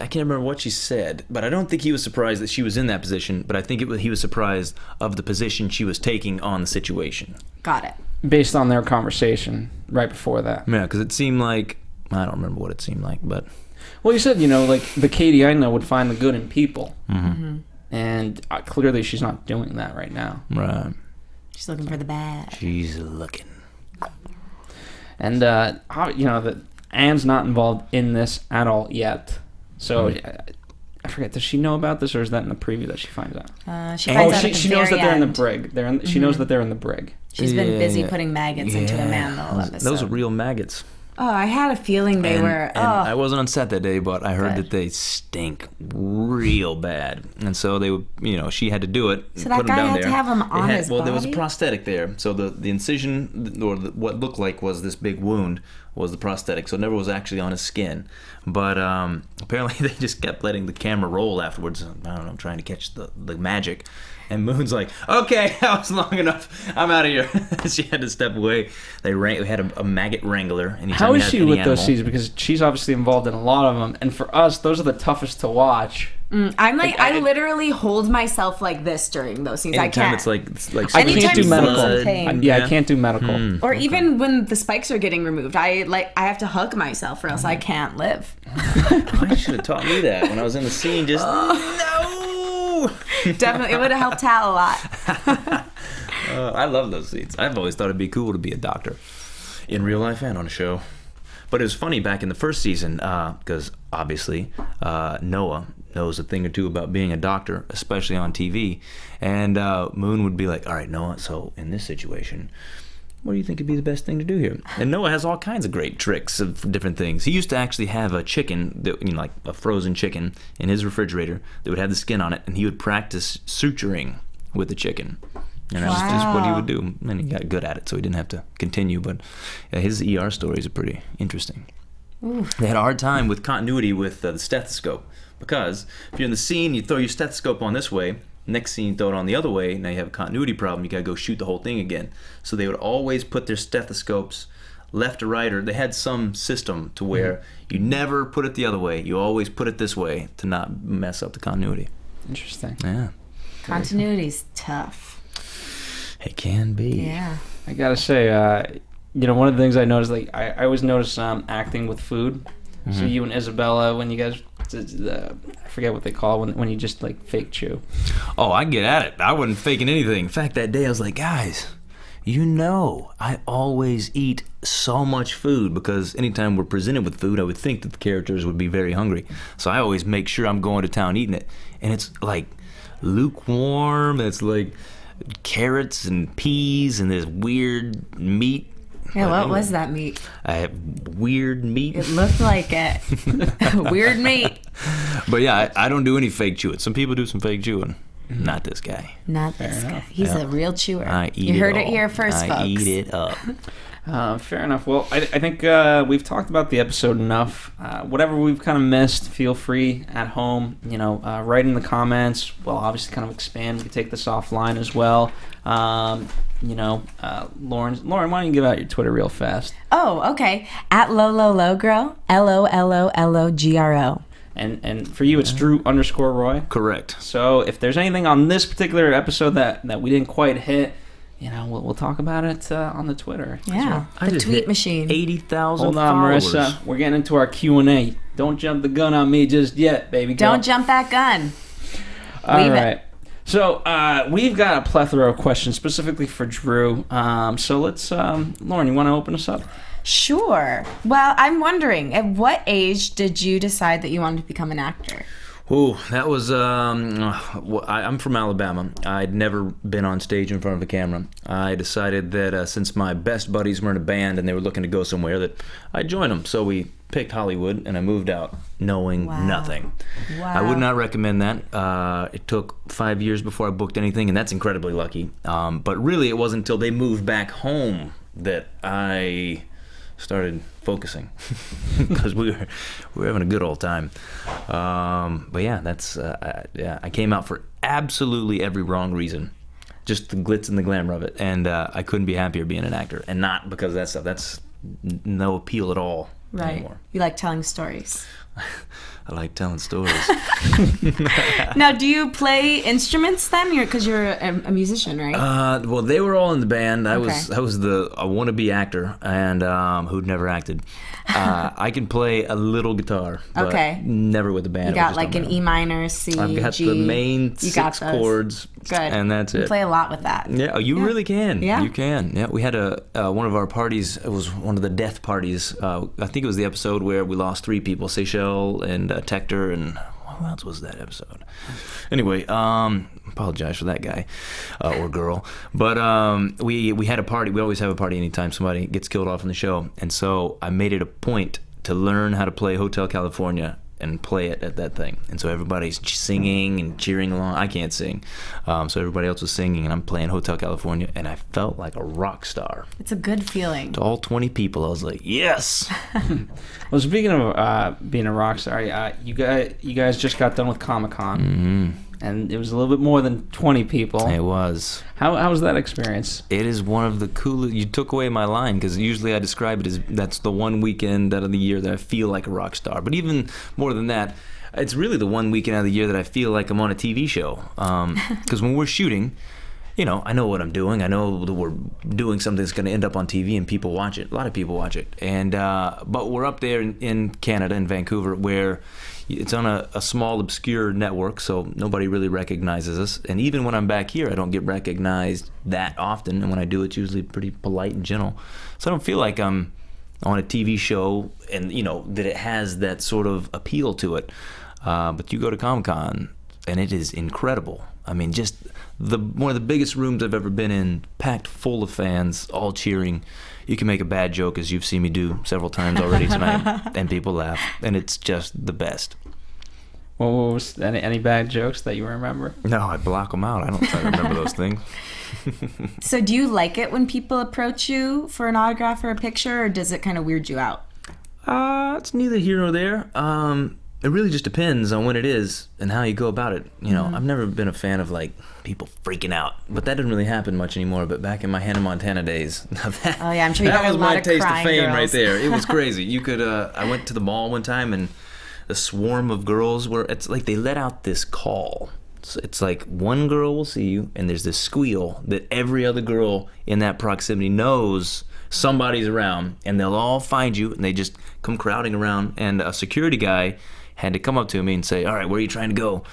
I can't remember what she said, but I don't think he was surprised that she was in that position, but I think he was surprised of the position she was taking on the situation. Got it. Based on their conversation right before that. Yeah, because it seemed like, I don't remember what it seemed like, but... Well, you said, like, the Katie I know would find the good in people. And clearly she's not doing that right now. Right. She's looking for the bad. She's looking. And, that Anne's not involved in this at all yet. So, I forget, does she know about this, or is that in the preview that she finds out? She finds out at the she knows that they're in the very brig. She knows that they're in the brig. She's been busy putting maggots into a man the whole episode. Those are real maggots. Oh, I had a feeling they were. And I wasn't on set that day, but I heard that they stink real bad, and so they would, she had to do it. So that guy had to have them on his body. Well, there was a prosthetic there, so the incision, or what looked like was this big wound, was the prosthetic. So it never was actually on his skin, but apparently they just kept letting the camera roll afterwards. I don't know, trying to catch the magic. And Moon's like, okay, that was long enough. I'm out of here. She had to step away. They had a maggot wrangler. How is she with those scenes? Because she's obviously involved in a lot of them. And for us, those are the toughest to watch. I'm like, I literally hold myself like this during those scenes. I can't. It's like I can't do medical. I can't do medical. Or even when the spikes are getting removed, I have to hug myself or else I can't live. I should have taught me that when I was in the scene. Just no. Definitely, it would have helped Hal a lot. I love those scenes. I've always thought it'd be cool to be a doctor, in real life and on a show. But it was funny back in the first season, because obviously Noah knows a thing or two about being a doctor, especially on TV. And Moon would be like, all right, Noah, so in this situation, what do you think would be the best thing to do here? And Noah has all kinds of great tricks of different things. He used to actually have a chicken, like a frozen chicken, in his refrigerator that would have the skin on it, and he would practice suturing with the chicken. And that was just what he would do. And he got good at it, so he didn't have to continue. But his ER stories are pretty interesting. Oof. They had a hard time with continuity with the stethoscope, because if you're in the scene, you throw your stethoscope on this way, next scene, throw it on the other way. Now you have a continuity problem. You got to go shoot the whole thing again. So they would always put their stethoscopes left to right, or they had some system to where you never put it the other way. You always put it this way to not mess up the continuity. Interesting. Yeah. Continuity's tough. It can be. Yeah. I gotta say, one of the things I noticed, like I always notice acting with food. So you and Isabella, when you guys, I forget what they call it, when you just like fake chew. Oh, I get at it. I wasn't faking anything. In fact, that day I was like, guys, I always eat so much food because anytime we're presented with food, I would think that the characters would be very hungry. So I always make sure I'm going to town eating it. And it's like lukewarm. It's like carrots and peas and this weird meat. Yeah, what was that meat? I have weird meat. It looked like it. Weird meat. But yeah, I don't do any fake chewing. Some people do some fake chewing. Not this guy. Not this guy. He's a real chewer. I eat You heard it it all. here first, folks. I eat it up. Fair enough. Well, I think we've talked about the episode enough. Whatever we've kind of missed, feel free at home, write in the comments. We'll obviously kind of expand. We can take this offline as well. Lauren, why don't you give out your Twitter real fast? Oh, okay. At Logro, LOLOLOGRO. And for you, it's Drew_Roy. Correct. So if there's anything on this particular episode that we didn't quite hit, we'll talk about it on the Twitter. Yeah, I the just tweet hit machine. 80,000 Hold on, followers. Marissa. We're getting into our Q&A. Don't jump the gun on me just yet, baby girl. Don't jump that gun. All Leave right. it. So we've got a plethora of questions specifically for Drew. So let's, Lauren, you want to open us up? Sure. Well, I'm wondering, at what age did you decide that you wanted to become an actor? Ooh, that was, I'm from Alabama. I'd never been on stage in front of a camera. I decided that since my best buddies were in a band and they were looking to go somewhere, that I'd join them. So we picked Hollywood and I moved out knowing nothing. Wow. I would not recommend that. It took 5 years before I booked anything, and that's incredibly lucky. But really, it wasn't until they moved back home that I started focusing because we were having a good old time. But yeah, that's I came out for absolutely every wrong reason, just the glitz and the glamour of it, and I couldn't be happier being an actor, and not because of that stuff. That's no appeal at all anymore. You like telling stories. I like telling stories. Now, do you play instruments then? Because you're a musician, right? Well, they were all in the band. I Okay. was the wannabe actor, and who'd never acted. I can play a little guitar, but Okay. never with the band. You got like an E minor, C, I've got G. the main You got 6 those. chords, Good. and that's You it. play a lot with that. Yeah, you really can. Yeah. You can. Yeah, we had one of our parties. It was one of the death parties. I think it was the episode where we lost 3 people: Seychelles and Tector, and who else was that episode? Anyway, apologize for that guy or girl. But we had a party. We always have a party anytime somebody gets killed off in the show, and so I made it a point to learn how to play Hotel California and play it at that thing. And so everybody's singing and cheering along. I can't sing. So everybody else was singing, and I'm playing Hotel California, and I felt like a rock star. It's a good feeling. To all 20 people, I was like, yes! Well, speaking of being a rock star, you guys just got done with Comic-Con. Mm-hmm. And it was a little bit more than 20 people. It was. How was that experience? It is one of the coolest. You took away my line, because usually I describe it as that's the one weekend out of the year that I feel like a rock star. But even more than that, it's really the one weekend out of the year that I feel like I'm on a TV show. Because when we're shooting, I know what I'm doing. I know that we're doing something that's going to end up on TV and people watch it. A lot of people watch it. And but we're up there in Canada, in Vancouver, where it's on a small, obscure network, so nobody really recognizes us. And even when I'm back here, I don't get recognized that often. And when I do, it's usually pretty polite and gentle. So I don't feel like I'm on a TV show and, that it has that sort of appeal to it. But you go to Comic-Con, and it is incredible. I mean, just one of the biggest rooms I've ever been in, packed full of fans, all cheering. You can make a bad joke, as you've seen me do several times already tonight, and people laugh, and it's just the best. What was any bad jokes that you remember? No, I block them out. I don't try to remember those things. So do you like it when people approach you for an autograph or a picture, or does it kind of weird you out? It's neither here nor there. It really just depends on when it is and how you go about it. I've never been a fan of people freaking out, but that doesn't really happen much anymore. But back in my Hannah Montana days, Oh yeah, I'm sure you got a was lot my of taste of crying fame girls. right there. It was crazy. You could. I went to the mall one time, and a swarm of girls it's like they let out this call. So it's like one girl will see you, and there's this squeal that every other girl in that proximity knows somebody's around, and they'll all find you, and they just come crowding around. And a security guy had to come up to me and say, "All right, where are you trying to go?"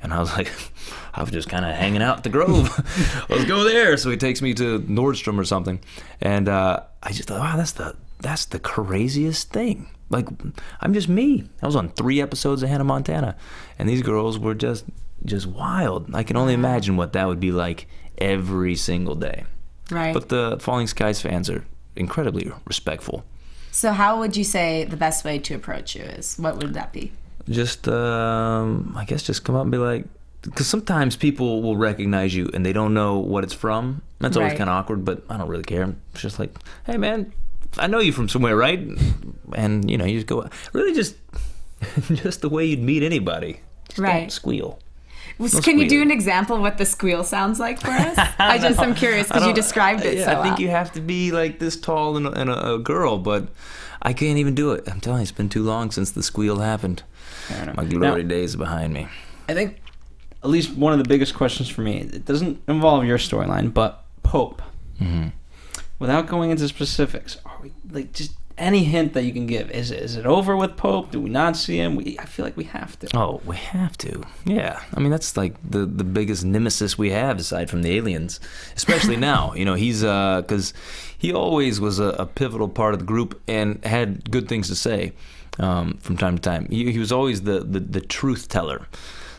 And I was like, I was just kind of hanging out at the Grove. Let's go there. So he takes me to Nordstrom or something, and I just thought, wow, that's the craziest thing. Like, I'm just me. I was on 3 episodes of Hannah Montana, and these girls were just wild. I can only imagine what that would be like every single day. Right. But the Falling Skies fans are incredibly respectful. So how would you say the best way to approach you is? What would that be? Just, I guess just come up and be like, because sometimes people will recognize you and they don't know what it's from. That's always Right. kind of awkward, but I don't really care. It's just like, hey man, I know you from somewhere, right? And you just go, really just the way you'd meet anybody. Just Right. Don't squeal. Can you do squealing. an example of what the squeal sounds like for us? I'm curious because you described it so I think well. you have to be like this tall and a girl, but I can't even do it. I'm telling you, it's been too long since the squeal happened. Fair enough. My glory days are behind me. I think at least one of the biggest questions for me, it doesn't involve your storyline, but Pope. Mm-hmm. Without going into specifics, are we like just any hint that you can give? Is it over with Pope? Do we not see him? I feel like we have to. Oh, we have to. Yeah. I mean, that's like the biggest nemesis we have aside from the aliens, especially now. He's because he always was a pivotal part of the group and had good things to say from time to time. He was always the truth teller.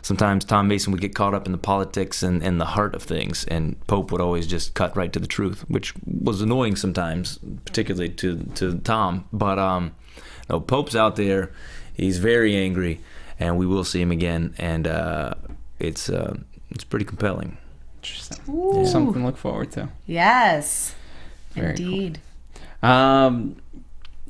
Sometimes Tom Mason would get caught up in the politics and the heart of things, and Pope would always just cut right to the truth, which was annoying sometimes, particularly to Tom. But no, Pope's out there. He's very angry, and we will see him again, and it's pretty compelling. Interesting. Ooh. Something to look forward to. Yes, Very indeed.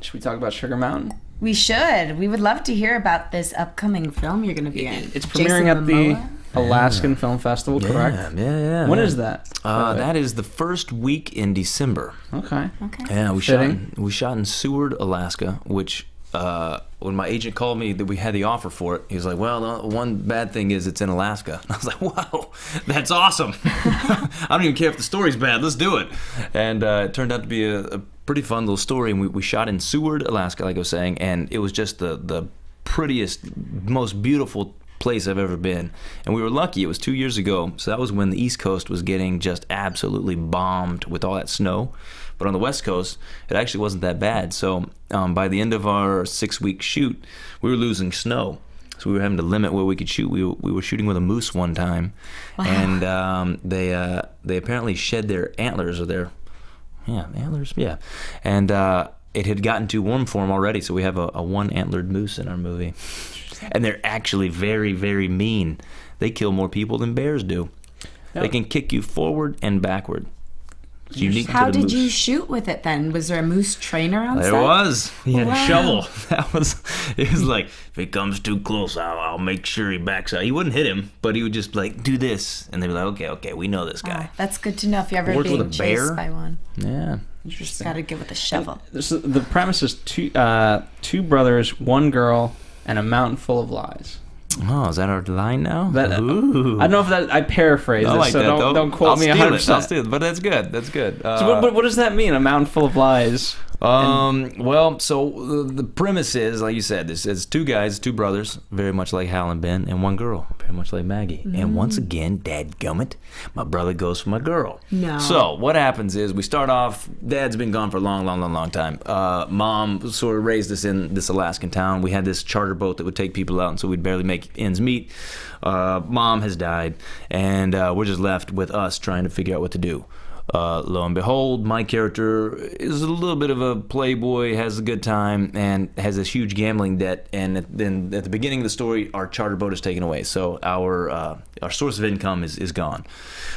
Should we talk about Sugar Mountain? We should. We would love to hear about this upcoming film you're going to be in. It's Jason premiering at Momoa? the Alaskan Film Festival, correct? Yeah. When is that? That is the first week in December. Okay. Okay. Yeah, we Fitting. shot in Seward, Alaska, which when my agent called me that we had the offer for it, he was like, well, the one bad thing is it's in Alaska. And I was like, wow, that's awesome. I don't even care if the story's bad. Let's do it. And it turned out to be a pretty fun little story. And we shot in Seward, Alaska, like I was saying, and it was just the prettiest, most beautiful place I've ever been. And we were lucky. It was 2 years ago, so that was when the East Coast was getting just absolutely bombed with all that snow. But on the West Coast, it actually wasn't that bad. So by the end of our 6-week shoot, we were losing snow. So we were having to limit where we could shoot. We were shooting with a moose one time, and they apparently shed their antlers antlers, and it had gotten too warm for them already. So we have a one-antlered moose in our movie, and they're actually very, very mean. They kill more people than bears do. Yep. They can kick you forward and backward. It's unique How to the did moose. you shoot with it then? Was there a moose trainer on set? There was. He had Wow. a shovel. It was like, if it comes too close, I'll make sure he backs out. He wouldn't hit him, but he would just like, do this. And they'd be like, okay, we know this guy. Oh, that's good to know if you're ever Worked with being a chased bear? by one. Yeah. Interesting. Got to get with a shovel. The premise is two brothers, one girl, and a mountain full of lies. Oh, is that our line now? I Ooh. don't know if that I paraphrased I it, like so that, don't quote me 100%. I'll steal it, but that's good. That's good. So what does that mean? A mountain full of lies? Well, so the premise is, like you said, this is 2 guys, 2 brothers, very much like Hal and Ben, and 1 girl, very much like Maggie. And once again, dadgummit, my brother goes for my girl. No. So what happens is we start off, Dad's been gone for a long time. Mom sort of raised us in this Alaskan town. We had this charter boat that would take people out, and so we'd barely make ends meet. Mom has died, and we're just left with us trying to figure out what to do. Lo and behold, my character is a little bit of a playboy, has a good time, and has this huge gambling debt. And then at the beginning of the story, our charter boat is taken away, so our source of income is gone.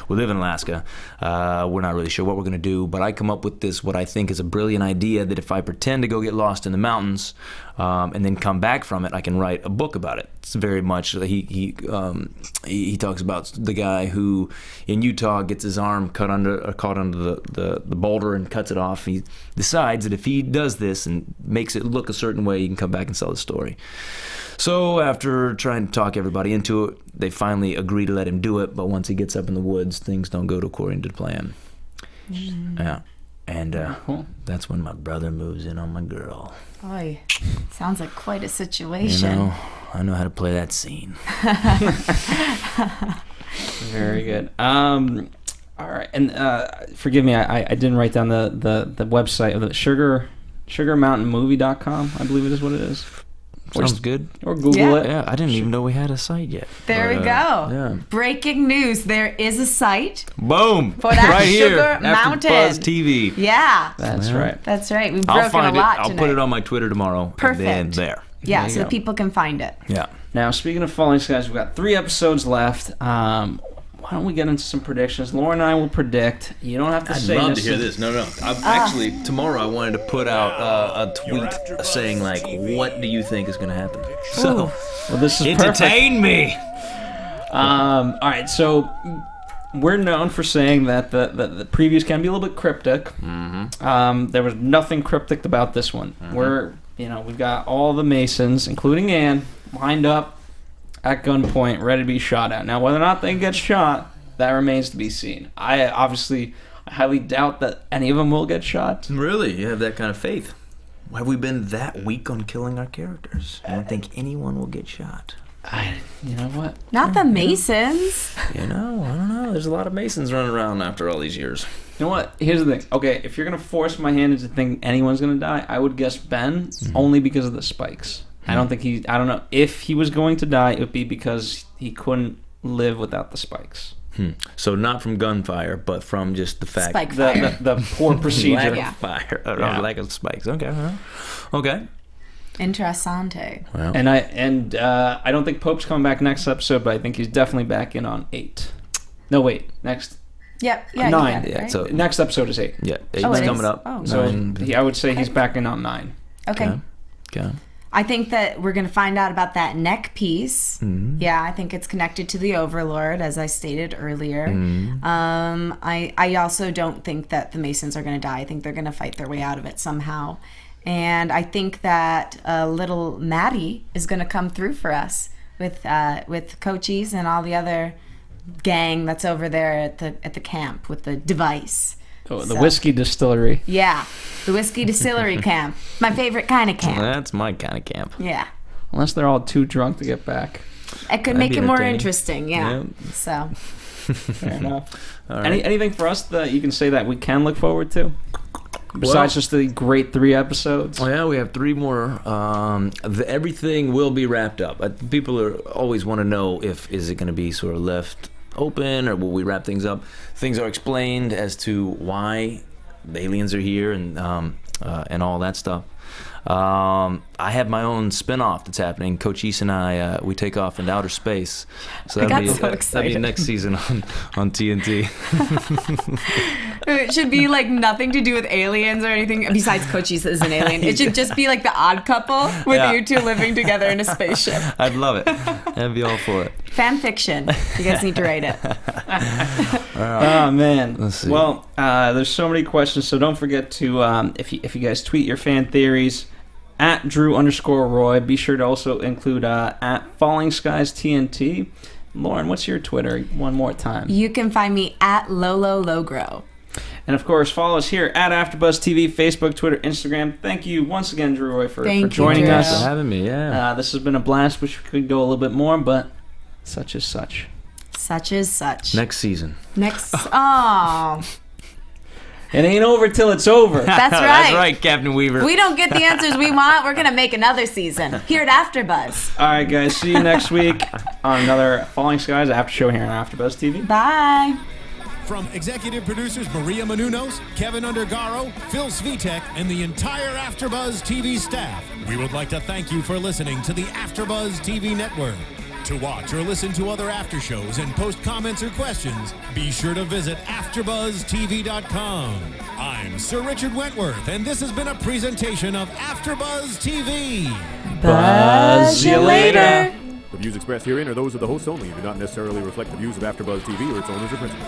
We live in Alaska. We're not really sure what we're going to do, but I come up with this, what I think is a brilliant idea, that if I pretend to go get lost in the mountains and then come back from it, I can write a book about it. It's very much, he talks about the guy who in Utah gets his arm caught under the boulder and cuts it off. He decides that if he does this and makes it look a certain way, he can come back and sell the story. So after trying to talk everybody into it, they finally agree to let him do it. But once he gets up in the woods, things don't go according to plan. Yeah. And Cool. that's when my brother moves in on my girl. Boy, sounds like quite a situation. You know, I know how to play that scene. Very good. All right, and forgive me, I didn't write down the website of the sugarmountainmovie.com. I believe it is what it is. Sounds good. Or Google Yeah. it. Yeah, I didn't even know we had a site yet. There But, we go. Yeah. Breaking news. There is a site. Boom. For that right here. Sugar Mountain. AfterBuzz TV. Yeah. That's Yeah. right. That's right. We've I'll broken find a it. lot I'll tonight. put it on my Twitter tomorrow. Perfect. And then there. Yeah, There you so go. that people can find it. Yeah. Now, speaking of Falling Skies, we've got 3 episodes left. Why don't we get into some predictions? Lauren and I will predict. You don't have to say I'd love to this. hear this. No. Actually, tomorrow I wanted to put out a tweet saying, like, what do you think is going to happen? So, Well, this is entertain me. All right, so we're known for saying that the previews can be a little bit cryptic. Mm-hmm. There was nothing cryptic about this one. We've got all the Masons, including Anne, lined up at gunpoint, ready to be shot at. Now, whether or not they get shot, that remains to be seen. I highly doubt that any of them will get shot. Really? You have that kind of faith? Have we been that weak on killing our characters? I don't think anyone will get shot. You know what? Not the Masons. I don't know. There's a lot of Masons running around after all these years. You know what? Here's the thing. Okay, if you're going to force my hand into think anyone's going to die, I would guess Ben, only because of the spikes. I don't know. If he was going to die, it would be because he couldn't live without the spikes. So not from gunfire, but from just the fact Spike fire. The poor procedure. lack Yeah. of fire, Yeah. lack of spikes. Okay, okay. Interessante. Well, And I don't think Pope's coming back next episode, but I think he's definitely back in on 8. No, wait, next Yep. Yeah. 9. You got it, Yeah, right? so next episode is 8. yeah, Oh, eight's it coming is? up. Oh. So Nine. I would say he's back in on 9. Okay. Okay. I think that we're going to find out about that neck piece. Yeah, I think it's connected to the Overlord, as I stated earlier. I also don't think that the Masons are going to die. I think they're going to fight their way out of it somehow. And I think that little Maddie is going to come through for us with Cochise and all the other gang that's over there at the camp with the device. Oh, the So- whiskey distillery. Yeah, the whiskey distillery camp. My favorite kind of camp. That's my kind of camp. Yeah. Unless they're all too drunk to get back. It could That'd make be it more entertaining. interesting, yeah. Yeah. So, Fair enough. All right. Anything for us that you can say that we can look forward to? Besides just the great 3 episodes? Oh yeah, we have 3 more. Everything will be wrapped up. People always want to know is it going to be sort of left open or will we wrap things up? Things are explained as to why the aliens are here and all that stuff. I have my own spin-off that's happening. Cochise and I, we take off into outer space. So got so that'll excited. be next season on TNT. it should be like nothing to do with aliens or anything besides Cochise is an alien. It should just be like the Odd Couple with Yeah. you two living together in a spaceship. I'd love it. I'd be all for it. Fan fiction. You guys need to write it. Oh man. Let's see. Well, there's so many questions, so don't forget to if you guys tweet your fan theories at Drew_Roy. Be sure to also include at Falling Skies TNT. Lauren, what's your Twitter one more time? You can find me at Lolo Logro. And of course, follow us here at AfterBuzz TV, Facebook, Twitter, Instagram. Thank you once again, Drew Roy, for Thank you, joining Drew. us. Thanks for having me. Yeah. This has been a blast. Wish we could go a little bit more, but such is such. Such is such. Next season. Next. Oh, It ain't over till it's over. that's right. That's right, Captain Weaver. We don't get the answers we want. We're going to make another season here at AfterBuzz. All right, guys. See you next week on another Falling Skies after show here on AfterBuzz TV. Bye. From executive producers Maria Menounos, Kevin Undergaro, Phil Svitek, and the entire AfterBuzz TV staff, we would like to thank you for listening to the AfterBuzz TV network. To watch or listen to other after shows and post comments or questions, be sure to visit AfterBuzzTV.com. I'm Sir Richard Wentworth, and this has been a presentation of AfterBuzz TV. Buzz you later. The views expressed herein are those of the hosts only and do not necessarily reflect the views of AfterBuzz TV or its owners or principals.